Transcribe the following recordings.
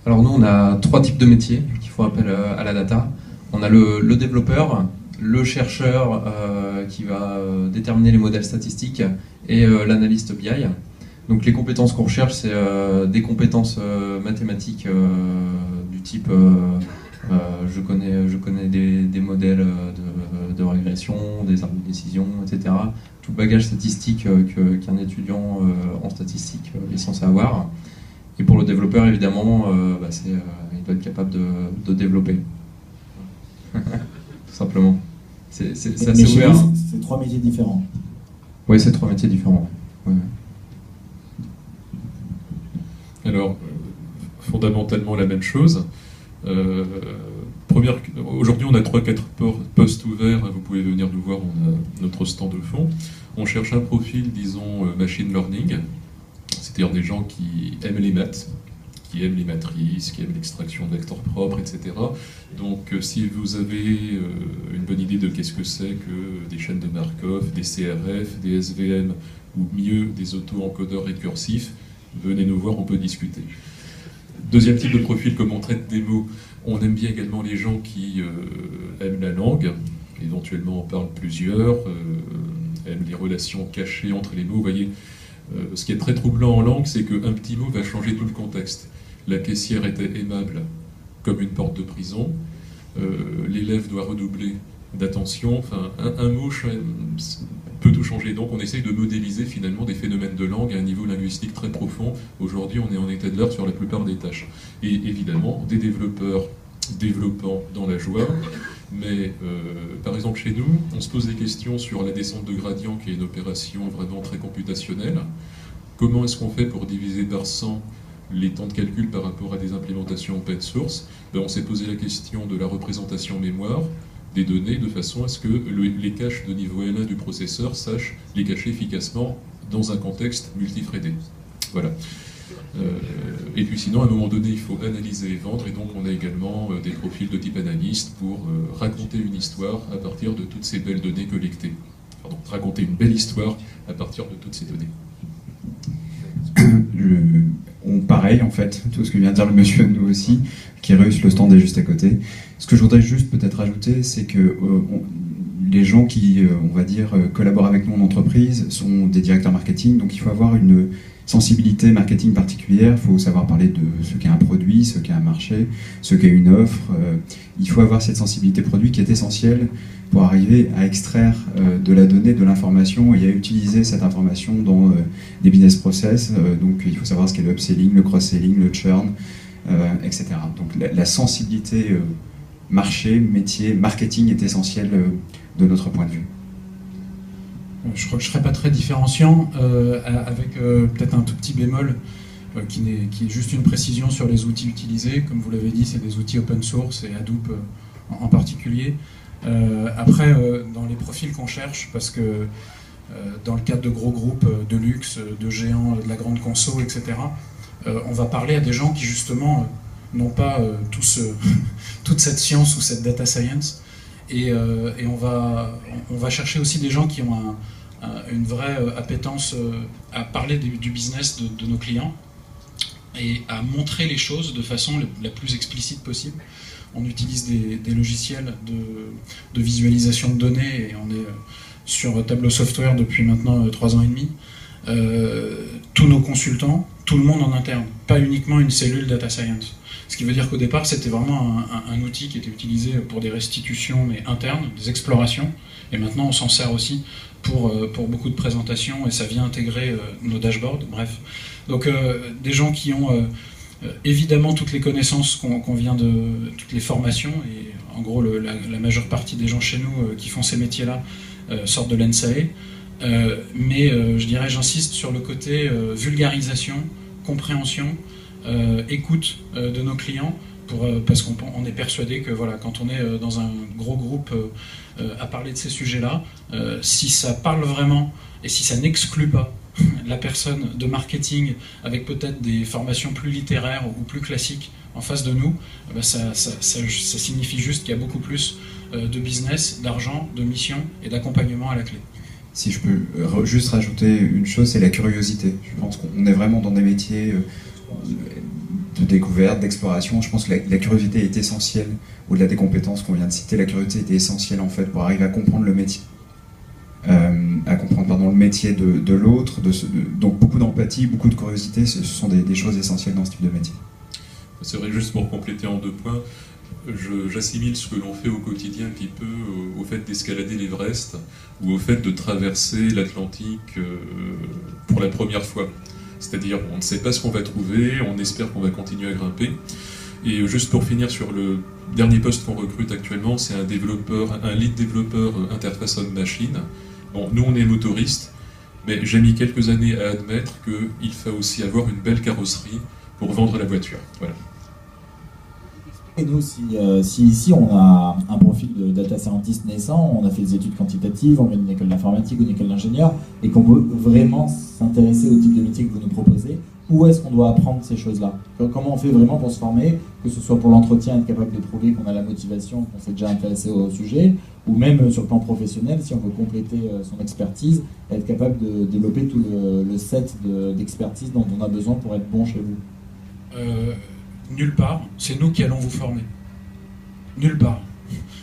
Alors nous, on a 3 types de métiers qui font appel à la data. On a le développeur, le chercheur qui va déterminer les modèles statistiques et l'analyste BI. Donc les compétences qu'on recherche, c'est des compétences mathématiques du type je connais des modèles de régression, des arbres de décision, etc. Tout bagage statistique qu'un étudiant en statistique est censé avoir. Et pour le développeur, évidemment, il doit être capable de développer. Tout simplement. C'est assez ouvert. C'est 3 métiers différents. Oui, c'est 3 métiers différents. Ouais. Alors, fondamentalement la même chose. Aujourd'hui, on a 3-4 postes ouverts. Vous pouvez venir nous voir, on a notre stand de fond. On cherche un profil, disons, machine learning, c'est-à-dire des gens qui aiment les maths, qui aiment les matrices, qui aiment l'extraction de vecteurs propres, etc. Donc, si vous avez une bonne idée de qu'est-ce que c'est que des chaînes de Markov, des CRF, des SVM, ou mieux, des auto-encodeurs récursifs, venez nous voir, on peut discuter. Deuxième type de profil, comme on traite des mots, on aime bien également les gens qui aiment la langue, éventuellement en parlent plusieurs, aiment les relations cachées entre les mots. Vous voyez, ce qui est très troublant en langue, c'est qu'un petit mot va changer tout le contexte. La caissière était aimable comme une porte de prison, l'élève doit redoubler d'attention, enfin, un mot peut tout changer. Donc on essaye de modéliser finalement des phénomènes de langue à un niveau linguistique très profond. Aujourd'hui, on est en état de l'art sur la plupart des tâches. Et évidemment, des développeurs développant dans la joie, mais par exemple chez nous, on se pose des questions sur la descente de gradient, qui est une opération vraiment très computationnelle. Comment est-ce qu'on fait pour diviser par 100 les temps de calcul par rapport à des implémentations open source? On s'est posé la question de la représentation mémoire des données de façon à ce que les caches de niveau L1 du processeur sachent les cacher efficacement dans un contexte multithreadé. Voilà. Et puis sinon, à un moment donné, il faut analyser et vendre, et donc on a également des profils de type analyste pour raconter une histoire à partir de toutes ces belles données collectées. Pardon, raconter une belle histoire à partir de toutes ces données. Pareil, en fait, tout ce que vient de dire le monsieur, nous aussi, qui réussit le stand est juste à côté. Ce que je voudrais juste peut-être ajouter, c'est que les gens qui, on va dire, collaborent avec nous en entreprise sont des directeurs marketing, donc il faut avoir une sensibilité marketing particulière, il faut savoir parler de ce qu'est un produit, ce qu'est un marché, ce qu'est une offre. Il faut avoir cette sensibilité produit qui est essentielle pour arriver à extraire de la donnée, de l'information et à utiliser cette information dans des business process. Donc il faut savoir ce qu'est le upselling, le cross-selling, le churn, etc. Donc la sensibilité marché, métier, marketing est essentielle de notre point de vue. Je crois que je ne serais pas très différenciant, avec peut-être un tout petit bémol qui est juste une précision sur les outils utilisés. Comme vous l'avez dit, c'est des outils open source et Hadoop en particulier. Après, dans les profils qu'on cherche, parce que dans le cadre de gros groupes de luxe, de géants, de la grande conso, etc., on va parler à des gens qui justement n'ont pas toute cette science ou cette data science. Et on va chercher aussi des gens qui ont une vraie appétence à parler du business de nos clients et à montrer les choses de façon la plus explicite possible. On utilise des logiciels de visualisation de données et on est sur Tableau Software depuis maintenant 3 ans et demi. Tous nos consultants, tout le monde en interne, pas uniquement une cellule data science. Ce qui veut dire qu'au départ, c'était vraiment un outil qui était utilisé pour des restitutions mais internes, des explorations. Et maintenant, on s'en sert aussi pour beaucoup de présentations et ça vient intégrer nos dashboards, bref. Donc, des gens qui ont évidemment toutes les connaissances qu'on vient de... toutes les formations. Et en gros, la majeure partie des gens chez nous qui font ces métiers-là sortent de l'ENSAE. Mais je dirais, j'insiste sur le côté vulgarisation, compréhension, écoute de nos clients, parce qu'on est persuadé que voilà, quand on est dans un gros groupe à parler de ces sujets-là, si ça parle vraiment et si ça n'exclut pas la personne de marketing avec peut-être des formations plus littéraires ou plus classiques en face de nous, ça signifie juste qu'il y a beaucoup plus de business, d'argent, de mission et d'accompagnement à la clé. Si je peux juste rajouter une chose, c'est la curiosité. Je pense qu'on est vraiment dans des métiers découverte, d'exploration. Je pense que la curiosité est essentielle, au-delà des compétences qu'on vient de citer. La curiosité est essentielle en fait pour arriver à comprendre le métier. À comprendre le métier de l'autre, donc beaucoup d'empathie, beaucoup de curiosité, ce sont des choses essentielles dans ce type de métier. C'est vrai, juste pour compléter en 2 points, j'assimile ce que l'on fait au quotidien un petit peu au fait d'escalader l'Everest ou au fait de traverser l'Atlantique pour la première fois. C'est-à-dire, on ne sait pas ce qu'on va trouver, on espère qu'on va continuer à grimper. Et juste pour finir sur le dernier poste qu'on recrute actuellement, c'est un lead développeur interface homme-machine. Bon, nous on est motoristes, mais j'ai mis quelques années à admettre qu'il faut aussi avoir une belle carrosserie pour vendre la voiture. Voilà. Et nous, si ici on a un profil de data scientist naissant, on a fait des études quantitatives, on vient d'une école d'informatique ou d'une école d'ingénieur, et qu'on veut vraiment s'intéresser au type de métier que vous nous proposez, où est-ce qu'on doit apprendre ces choses-là? Comment on fait vraiment pour se former, que ce soit pour l'entretien, être capable de prouver qu'on a la motivation, qu'on s'est déjà intéressé au sujet, ou même sur le plan professionnel, si on veut compléter son expertise, être capable de développer tout le set d'expertise dont on a besoin pour être bon chez vous? Nulle part, c'est nous qui allons vous former. Nulle part.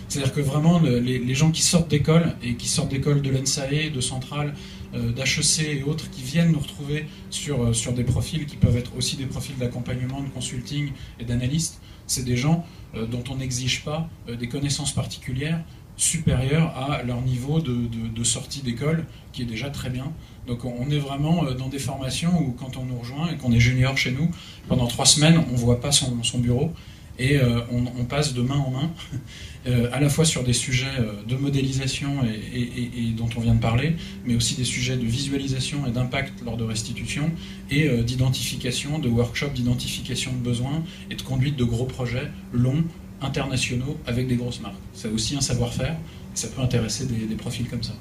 C'est-à-dire que vraiment, les gens qui sortent d'école, et qui sortent d'école de l'ENSAE, de Centrale, d'HEC et autres, qui viennent nous retrouver sur des profils qui peuvent être aussi des profils d'accompagnement, de consulting et d'analyste, c'est des gens dont on n'exige pas des connaissances particulières supérieures à leur niveau de sortie d'école, qui est déjà très bien. Donc on est vraiment dans des formations où quand on nous rejoint et qu'on est junior chez nous, pendant 3 semaines, on ne voit pas son bureau, et on passe de main en main, à la fois sur des sujets de modélisation et dont on vient de parler, mais aussi des sujets de visualisation et d'impact lors de restitution, et d'identification, de workshops d'identification de besoins et de conduite de gros projets longs, internationaux, avec des grosses marques. C'est aussi un savoir-faire, et ça peut intéresser des profils comme ça.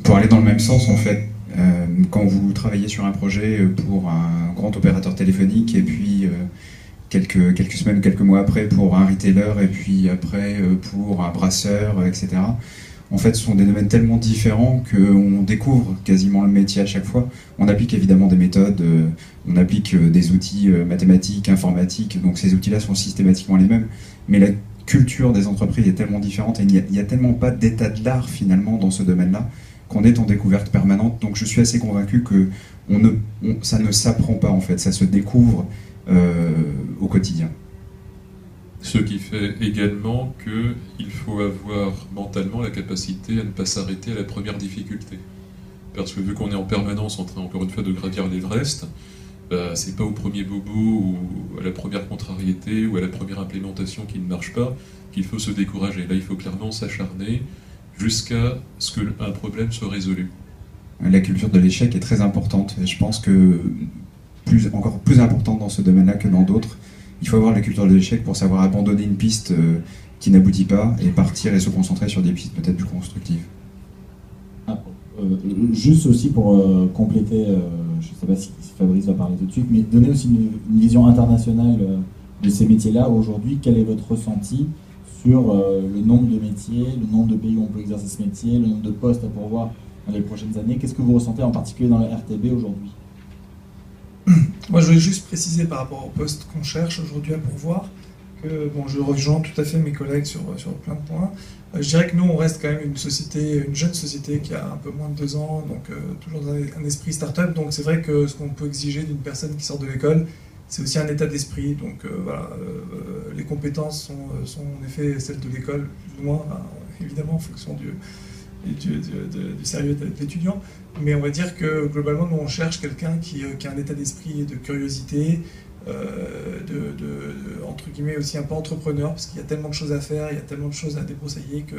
Pour aller dans le même sens, en fait, quand vous travaillez sur un projet pour un grand opérateur téléphonique, et puis quelques semaines, quelques mois après pour un retailer, et puis après pour un brasseur, etc. En fait, ce sont des domaines tellement différents qu'on découvre quasiment le métier à chaque fois. On applique évidemment des méthodes, on applique des outils mathématiques, informatiques, donc ces outils-là sont systématiquement les mêmes, mais la culture des entreprises est tellement différente, et il n'y a tellement pas d'état de l'art finalement dans ce domaine-là, qu'on est en découverte permanente. Donc je suis assez convaincu que ça ne s'apprend pas en fait, ça se découvre au quotidien. Ce qui fait également qu'il faut avoir mentalement la capacité à ne pas s'arrêter à la première difficulté. Parce que vu qu'on est en permanence en train, encore une fois, de gravir l'Everest, c'est pas au premier bobo ou à la première contrariété ou à la première implémentation qui ne marche pas qu'il faut se décourager. Là, il faut clairement s'acharner jusqu'à ce qu'un problème soit résolu. La culture de l'échec est très importante, et je pense que encore plus importante dans ce domaine-là que dans d'autres. Il faut avoir la culture de l'échec pour savoir abandonner une piste qui n'aboutit pas et partir et se concentrer sur des pistes peut-être plus constructives. Juste aussi pour compléter, je ne sais pas si Fabrice va parler tout de suite, mais donner aussi une vision internationale de ces métiers-là. Aujourd'hui, quel est votre ressenti sur le nombre de métiers, le nombre de pays où on peut exercer ce métier, le nombre de postes à pourvoir dans les prochaines années? Qu'est-ce que vous ressentez en particulier dans la RTB aujourd'hui? Moi, je voulais juste préciser par rapport au poste qu'on cherche aujourd'hui à pourvoir que je rejoins tout à fait mes collègues sur plein de points. Je dirais que nous, on reste quand même une jeune société qui a un peu moins de 2 ans, donc toujours dans un esprit start-up. Donc c'est vrai que ce qu'on peut exiger d'une personne qui sort de l'école, c'est aussi un état d'esprit. Donc voilà, les compétences sont en effet celles de l'école, plus ou moins, évidemment en fonction du sérieux de l'étudiant, mais on va dire que globalement nous on cherche quelqu'un qui a un état d'esprit de curiosité, entre guillemets aussi un peu entrepreneur, parce qu'il y a tellement de choses à faire, il y a tellement de choses à débroussailler que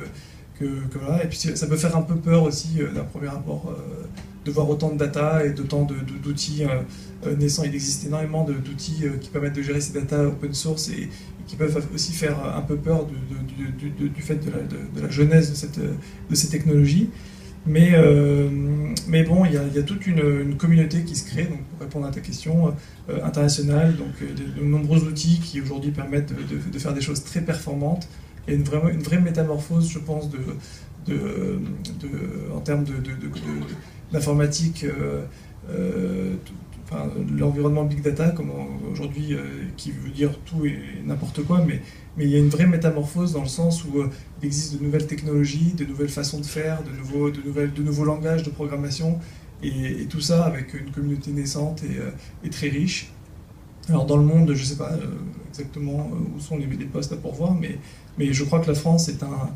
voilà. Et puis ça peut faire un peu peur aussi d'un premier abord de voir autant de data et d'autant d'outils naissants. Il existe énormément d'outils qui permettent de gérer ces data open source et qui peuvent aussi faire un peu peur du fait de la jeunesse de ces technologies. Mais bon, il y a toute une communauté qui se crée, donc pour répondre à ta question, internationale, donc de nombreux outils qui aujourd'hui permettent de faire des choses très performantes. Il y a une vraie métamorphose, je pense, en termes d'informatique, l'environnement big data, comme aujourd'hui, qui veut dire tout et n'importe quoi, mais il y a une vraie métamorphose dans le sens où il existe de nouvelles technologies, de nouvelles façons de faire, de nouveaux langages de programmation, et tout ça avec une communauté naissante et très riche. Alors dans le monde, je ne sais pas exactement où sont les postes à pourvoir, mais je crois que la France est un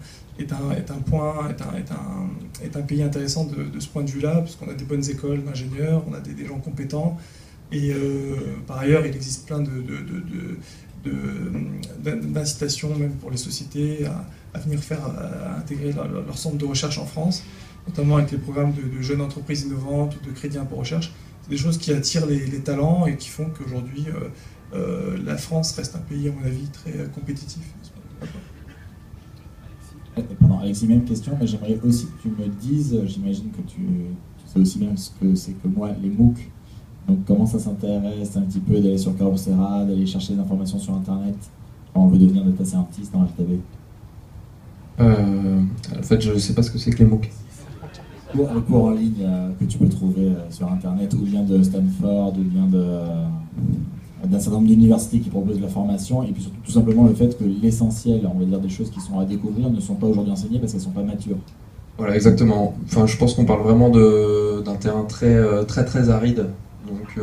pays intéressant de ce point de vue-là, parce qu'on a des bonnes écoles d'ingénieurs, on a des gens compétents, et par ailleurs, il existe plein d'incitations même pour les sociétés à venir à intégrer leur centre de recherche en France, notamment avec les programmes de jeunes entreprises innovantes ou de crédit impôt recherche. C'est des choses qui attirent les talents et qui font qu'aujourd'hui, la France reste un pays, à mon avis, très compétitif. Pardon, Alexis, même question, mais j'aimerais aussi que tu me dises, j'imagine que tu sais aussi bien ce que c'est que moi, les MOOC. Donc comment ça s'intéresse un petit peu d'aller sur Coursera, d'aller chercher des informations sur Internet quand on veut devenir data scientist en RTB? En fait, je ne sais pas ce que c'est que les MOOC. Le cours en ligne que tu peux trouver sur Internet, ou bien de Stanford, ou bien d'un certain nombre d'universités qui proposent de la formation, et puis surtout tout simplement le fait que l'essentiel, on va dire des choses qui sont à découvrir, ne sont pas aujourd'hui enseignées parce qu'elles ne sont pas matures. Voilà, exactement. Enfin, je pense qu'on parle vraiment d'un terrain très aride. Donc,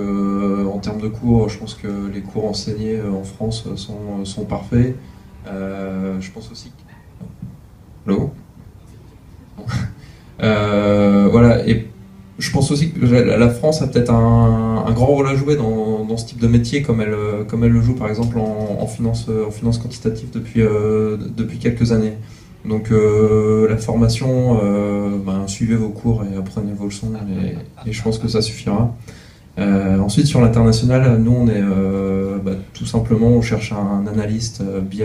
en termes de cours, je pense que les cours enseignés en France sont parfaits. Je pense aussi que... Hello. Voilà, et je pense aussi que la France a peut-être un grand rôle à jouer dans ce type de métier, comme elle le joue par exemple en finance quantitative depuis quelques années. Donc la formation, suivez vos cours et apprenez vos leçons, et je pense que ça suffira. Ensuite, sur l'international, nous on est tout simplement, on cherche un analyste BI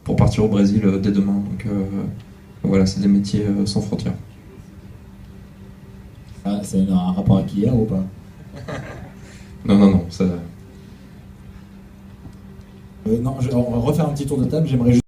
pour partir au Brésil dès demain. Donc voilà, c'est des métiers sans frontières. Ah, c'est un rapport avec hier ou pas? Non, ça... Non, on va refaire un petit tour de table. J'aimerais juste